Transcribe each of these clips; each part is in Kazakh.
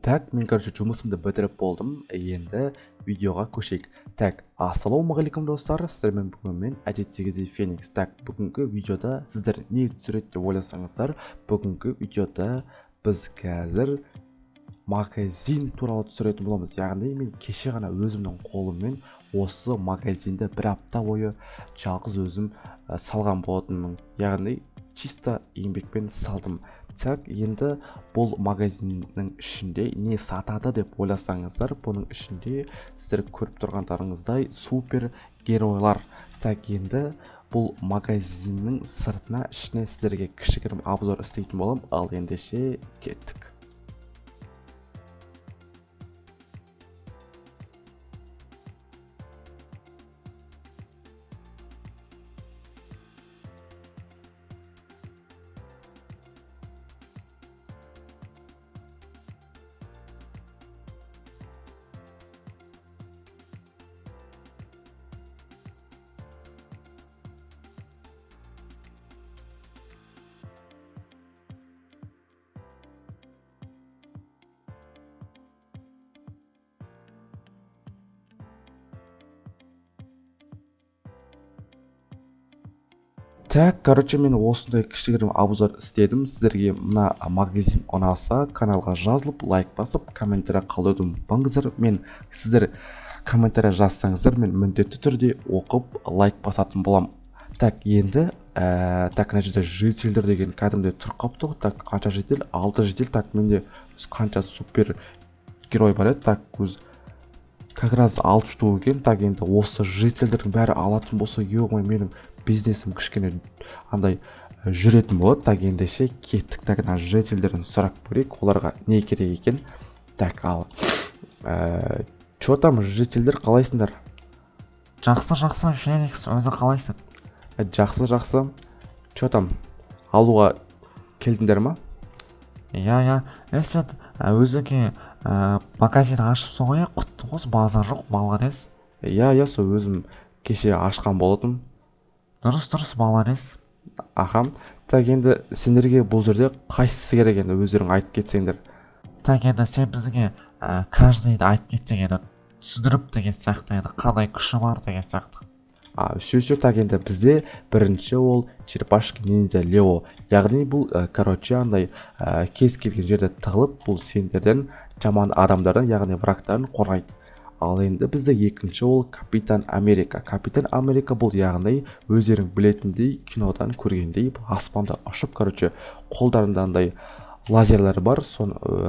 Так, мен жұмысымды бітіріп болдым. Енді видеоға көшейік. Так, ассалаумағалейкум достар, сіздермен бүгін мен әдеттегідей Феникс. Так, бүгінгі видеода сіздер не түсіреді деп ойласаңыздар, бүгінгі видеода біз қазір магазин туралы түсіретін боламыз. Яғни мен кеше ғана өзімнің қолыммен осы магазинді бір апта бойы жалғыз өзім салған болатынмын. Яғни чисто еңбекпен салдым. Так, енді бұл магазиннің ішінде не сатады деп ойласаңыздар, бұның ішінде сіздер көріп тұрғандарыңыздай супер геройлар. Так, енді бұл магазиннің сыртына ішіне сіздерге кішігірім обзор істейтін болам. Ал ендеше кеттік. Так, мен осындай кішігірім обзор істедім. Сіздерге мына магазин ұнаса, каналға жазылып, лайк басып, комментарий қалдыруды ұмытпаңыздар. Сіздер комментарий жазсаңыздар, мен міндетті түрде оқып, лайк басатын болам. Так, енді мына жерде жителдер деген кәдімгі тұрып қалыпты. Так, қанша жител? 6 жител. Так, менде қанша супер герой бар еді. Так, как раз 6 штук екен. Так, енді осы жителдердің бәрі алатын болса, менің бизнесім кішкене андай жүретін болады. Так, ендеше кеттік. Так, жителдерін сұрап көрейік, оларға не керек екен. Так, ал чё там, жителдер, қалайсыңдар? Жақсы, Феникс, өзі қалайсың? Жақсы. Чё там, алуға келдіңдер ма? Иә, сен өзіңе магазин ашыпсың ғой, құтты болсын, базар жоқ, молодец. Иә, сол өзім кеше ашқан болатын. Дұрыс, молодец. Ахам. Так, енді сендерге бұл жерде қайсысы керек енді өздерің айтып кетсеңдер. Так, енді сен бізге каждыйды айтып кетсең, енді түсіндіріп деген сияқты, енді қандай күші бар деген сияқты. Үшеу. Так, енді бізде бірінші ол черепашки ниндзя Лео. Яғни бұл андай кез келген жерде тығылып, бұл сендерден жаман адамдардан, яғни врагтарын қорғайды. Ал енді бізде екінші ол Капитан Америка. Капитан Америка бұл яғни өздерің білетіндей, кинодан көргендей аспанда ұшып, қолдарында андай лазерлер бар,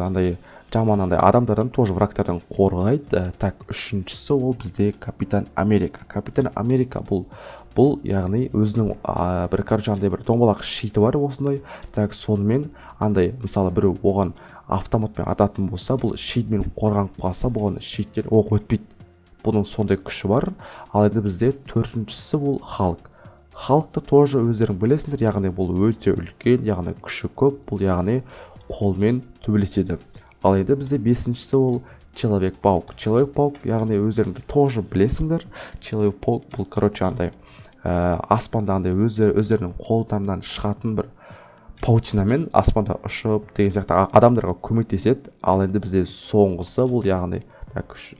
андай жаман адамдардан, тоже врагтардан қорғайды. Так, үшіншісі ол бізде Капитан Америка. Капитан Америка бұл яғни өзінің бір домалақ шиті бар осындай. Так, сонымен мысалы біреу оған автоматпен ататын болса, бұл шитмен қорғанып қалса, бұған шиттен оқ өтпейді. Бұның сондай күші бар. Ал енді бізде төртіншісі бұл Халк. Халкты тоже өздерің білесіңдер, яғни бұл өте үлкен, яғни күші көп, бұл яғни қолмен төбелеседі. Ал енді бізде бесіншісі ол Человек-паук. Человек-паук яғни өздеріңді тоже білесіңдер. Человек-паук бұл аспанда өздерінің қолдарынан шығатын бір паутинамен аспанда ұшып деген сияқты адамдарға көмектеседі. Ал енді бізде соңғысы бұл яғни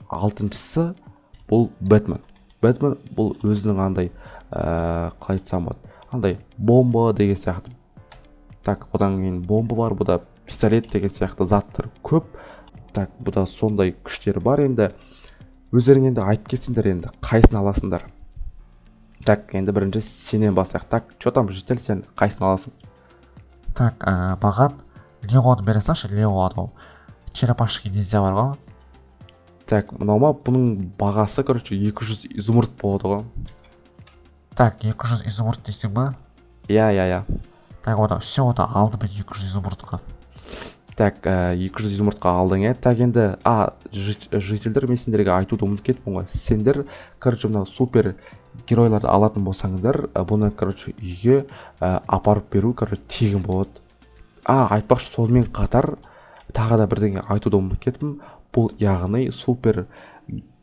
алтыншысы бұл Бэтмен. Бэтмен бұл өзінің қалай айтсам болады, бомба деген сияқты. Так, одан кейін бомба бар, бұда пистолет деген сияқты заттар көп. Так, бұда сондай күштері бар. Енді өздерің енді айтып кетсіңдер, енді қайсын аласыңдар. Так, енді бірінші сенен бастайық. Так, чё там, житель, сен қайсын аласың? Так, маған Леоны бере салшы, Лео черепашки ниндзя бар ғой. Так, мынау ма, бұның бағасы 200 изумруд болады ғой. Так, 200 изумруд дейсің ба? Иә. Так, все алды мен 200 изумрудқа. Так, 200 изумрудқа алдың, Так, енді жителдер, мен сендерге айтуды ұмытып кетіппін ғой. Сендер мына супер геройларды алатын болсаңыздар, бұны үйге апарып беру тегін болады. Айтпақшы, сонымен қатар тағы да бірдеңе айтуды ұмытып кетіппін. Бұл яғни супер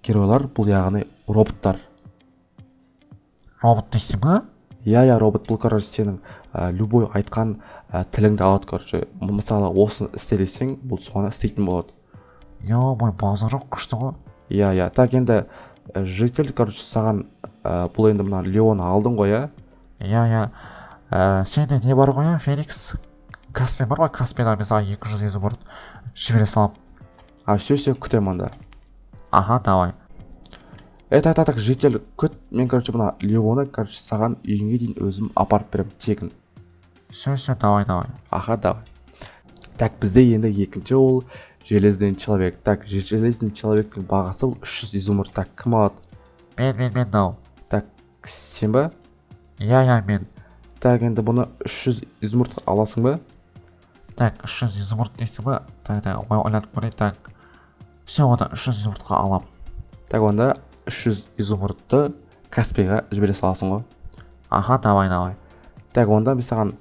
геройлар, бұл яғни роботтар. Робот дейсің ба? Иә, робот бұл сенің любой айтқан тіліңді алады. Мысалы осыны істелесең, бұл соны істейтін болады. Ё-мой, базары күшті ғой. Иә, так енді житель, короче, саған бұл енді мына Леоны алдың ғой, Иә. Сенде не бар ғой, Феникс? Каспи бар ғой, Каспида мен саған 200 изумруд жібере салам. Все, күтемін анда. Аха, давай. Так, житель күт, мен, короче, мына Леоны, короче, саған үйіңе дейін өзім апарып берем тегін. Все, давай. Аха, давай. Так, бізде енді екінші ол железный человек. Так, железный человектің бағасы 300 изумруд. Так, кім алады? Мен, дау. Так, сен ба? Иә, мен. Так, енді бұны 300 изумрудқа аласың ба? Так, 300 изумруд дейсің ба? Так, ойланып көрейін, так. Все, одан 300 изумрудқа алам. Так, онда 300 изумрудты Каспиға жібере саласың ғой. Аха, давай. Так, онда мен саған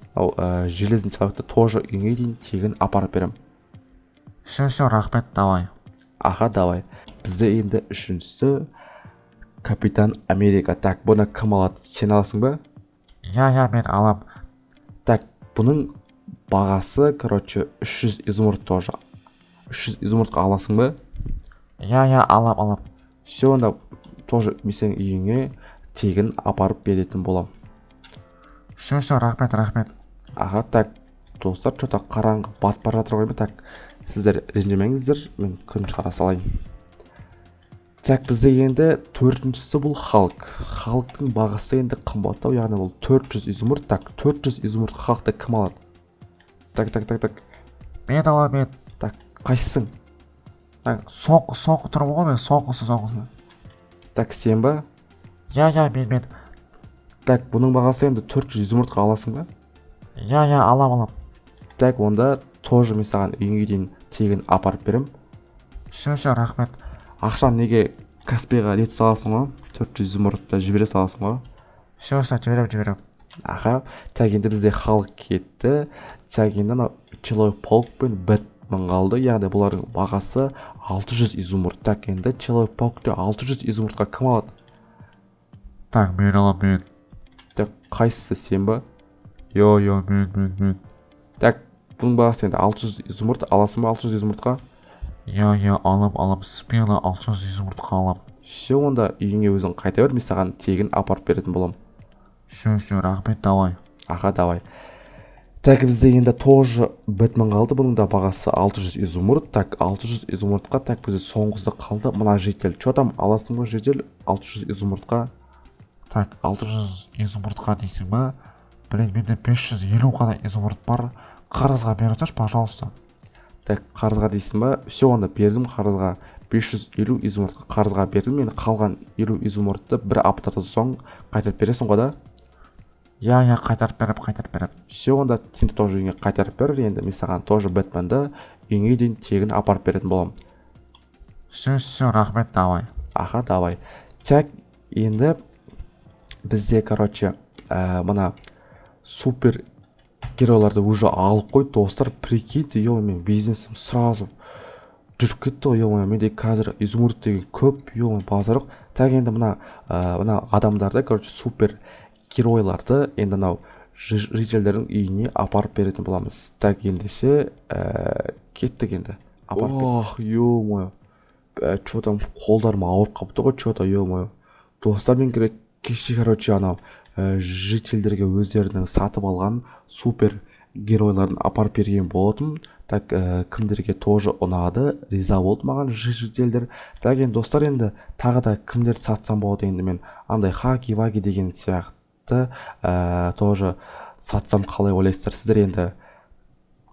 железный человекті тоже үйіңе дейін тегін апарып берем. Все, рахмет, давай. Аха, давай. Бізде енді үшіншісі Капитан Америка. Так, бұны кім алады? Сен аласың ба? Иә, мен алам. Так, бұның бағасы, короче, 300 изумруд тоже. 300 изумрудқа аласың ба? Иә, алам. Все, онда тоже мен сенің үйіңе тегін апарып беретін болам. Все, рахмет. Аха, так, достар, что-то қараңғы батып бара жатыр ғой. Так, сіздер ренжімеңіздер, мен күн шығара салайын. Так, бізде енді төртіншісі бұл халық. Халықтың бағасы енді қымбаттау, яғни бұл 400 изумруд. Так, 400 изумруд халықты кім алады? Так. Мен алам. Так, қайсың? Так, соңғы тұрмын ғой мен, соңғысы. Так, сен ба? Иә, мен. Так, бұның бағасы енді 400 изумрудқа аласың ба? Иә, алам. Так, онда тоже мен саған үйіңе дейін тегін апарып берем. Все, рахмет. Ақшаны неге Каспиға рет саласың ғой? 400 изумрудты жібере саласың ғой? Все, жіберем. Аха, так, енді бізде халық кетті. Так, енді анау Человек-паук пен Бэтмен қалды, яғни бұлардың бағасы 600 изумруд. Так, енді Человек-паукты 600 изумрудқа кім алады? Так, мен алам. Так, қайсысы, сен ба? Йо, мен. Так, бұның бағасы енді 600 изумруд. Аласың ба 600 изумрудқа? Иә, алам. Смело 600 изумрудқа алам. Все, онда үйіңе өзің қайта бер, мен саған тегін апарып беретін болам. Все, рахмет, давай. Аха, давай. Так, бізде енді тоже Бэтмен қалды, бұның да бағасы 600 изумруд. Так, 600 изумрудқа, так, бізде соңғысы қалды. Мына житель, что там, аласың ба житель 600 изумрудқа? Так, 600 изумрудқа дейсің ба? Блин, менде 550 қана изумруд бар. Қарызға беріңізші, пожалуйста. Так, қарызға дейсің ба? Все, онда бердім қарызға. 550 изумрудқа қарызға бердім. Мен қалған 50 изумрудты бір аптадан соң қайтарып бересің ғой да? Иә, қайтарып берем. Все, онда сен тоже үйіңе қайтарып бер. Енді мен саған тоже Бэтменді үйіңе дейін тегін апарып беретін болам. Все, рахмет, давай. Аха, давай. Так, енді бізде, короче, мына супер геройларды уже алып қой, достар. Прикиньте, мен бизнесім сразу жүріп кетті ғой, менде қазір изумруд деген көп, базар жоқ. Так, енді мына адамдарды, короче, супер геройларды енді анау жителдердің үйіне апарып беретін боламыз. Так, ендеше кеттік енді. Ох, что там қолдарым ауырып қалыпты ғой, что-то, достар, мен керек кеше, короче, анау жителдерге өздерінің сатып алған супер геройларын апарып берген болатын. Так, кімдерге тоже ұнады, риза болды маған жителдер. Так, енді достар, енді тағы да кімдерді сатсам болады, енді мен андай хаки-ваги деген сияқты тоже сатсам қалай ойлайсыздар? Сіздер енді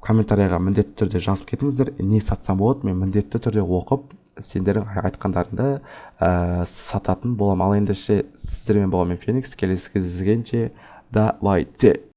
комментарияға міндетті түрде жазып кетіңіздер, не сатсам болады, мен міндетті түрде оқып сендердің айтқандарыңды сататын болам. Ал ендеше сіздермен болған мен Феникс, келесі кездескенше давайте.